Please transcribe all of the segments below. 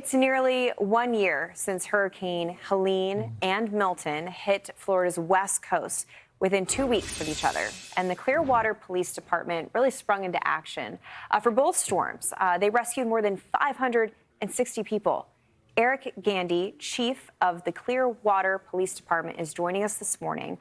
It's nearly 1 year since Hurricane Helene and Milton hit Florida's west coast within 2 weeks of each other. And the Clearwater Police Department really sprung into action for both storms. They rescued more than 560 people. Eric Gandy, chief of the Clearwater Police Department, is joining us this morning.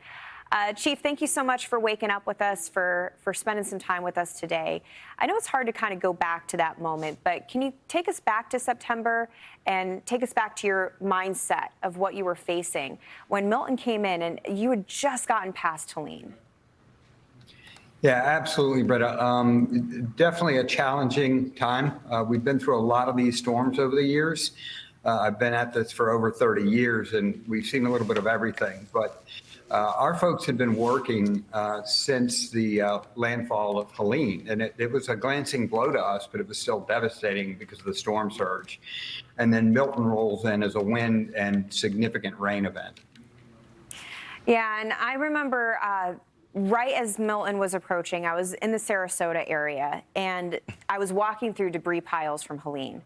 Chief, thank you so much for waking up with us, for spending some time with us today. I know it's hard to kind of go back to that moment, but can you take us back to September and take us back to your mindset of what you were facing when Milton came in and you had just gotten past Helene? Yeah, absolutely, Britta. Definitely a challenging time. We've been through a lot of these storms over the years. I've been at this for over 30 years, and we've seen a little bit of everything. But our folks had been working since the landfall of Helene, and it was a glancing blow to us, but it was still devastating because of the storm surge. And then Milton rolls in as a wind and significant rain event. Yeah, and I remember right as Milton was approaching, I was in the Sarasota area, and I was walking through debris piles from Helene.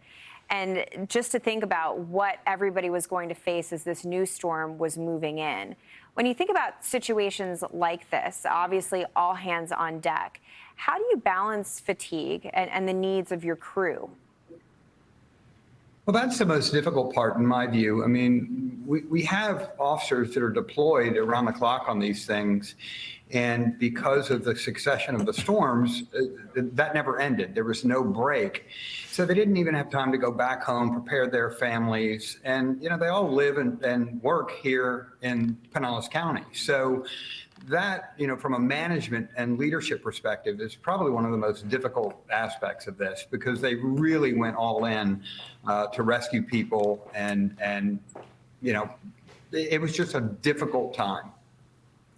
And just to think about what everybody was going to face as this new storm was moving in. When you think about situations like this, obviously all hands on deck, how do you balance fatigue and the needs of your crew? Well, that's the most difficult part in my view. I mean, we have officers that are deployed around the clock on these things. And because of the succession of the storms, that never ended. There was no break. So they didn't even have time to go back home, prepare their families. And, you know, they all live and work here in Pinellas County. So that, you know, from a management and leadership perspective is probably one of the most difficult aspects of this, because they really went all in to rescue people. And, you know, it was just a difficult time.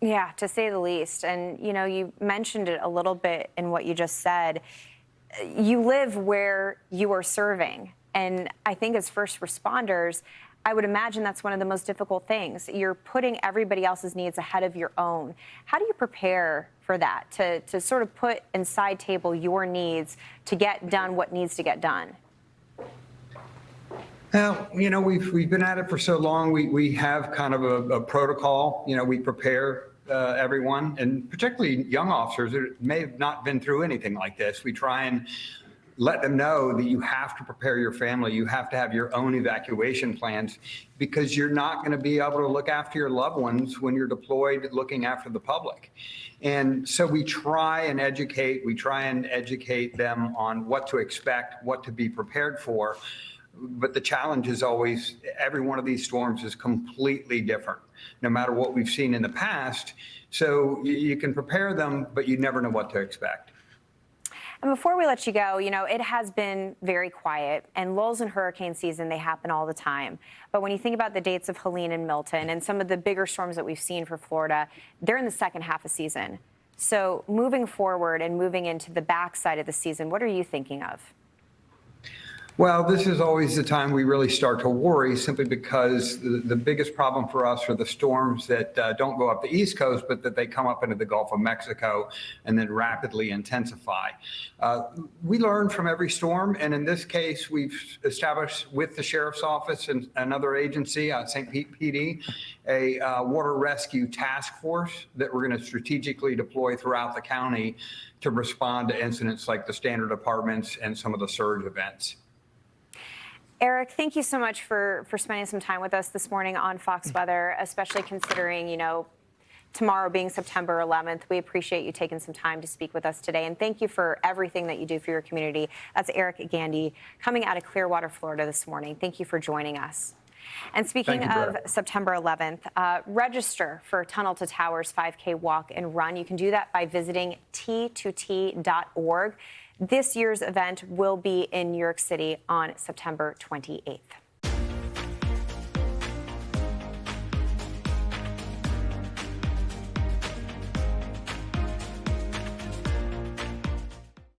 Yeah, to say the least. And, you know, you mentioned it a little bit in what you just said. You live where you are serving. And I think as first responders, I would imagine that's one of the most difficult things. You're putting everybody else's needs ahead of your own. How do you prepare for that, to sort of put and side table your needs to get done what needs to get done? Well, you know, we've been at it for so long. We have kind of a protocol. You know, we prepare everyone, and particularly young officers that may have not been through anything like this. We try and let them know that you have to prepare your family. You have to have your own evacuation plans, because you're not going to be able to look after your loved ones when you're deployed looking after the public. And so we try and educate them on what to expect, what to be prepared for. But the challenge is always, every one of these storms is completely different, no matter what we've seen in the past. So you can prepare them, but you never know what to expect. And before we let you go, you know, it has been very quiet, and lulls in hurricane season, they happen all the time. But when you think about the dates of Helene and Milton and some of the bigger storms that we've seen for Florida, they're in the second half of season. So moving forward and moving into the backside of the season, what are you thinking of? Well, this is always the time we really start to worry, simply because the biggest problem for us are the storms that don't go up the East Coast, but that they come up into the Gulf of Mexico and then rapidly intensify. We learn from every storm, and in this case, we've established with the Sheriff's Office and another agency, St. Pete PD, a water rescue task force that we're going to strategically deploy throughout the county to respond to incidents like the standard apartments and some of the surge events. Eric, thank you so much for spending some time with us this morning on Fox Weather, especially considering, you know, tomorrow being September 11th. We appreciate you taking some time to speak with us today. And thank you for everything that you do for your community. That's Eric Gandy coming out of Clearwater, Florida this morning. Thank you for joining us. And speaking of September 11th, register for Tunnel to Towers 5K walk and run. You can do that by visiting t2t.org. This year's event will be in New York City on September 28th.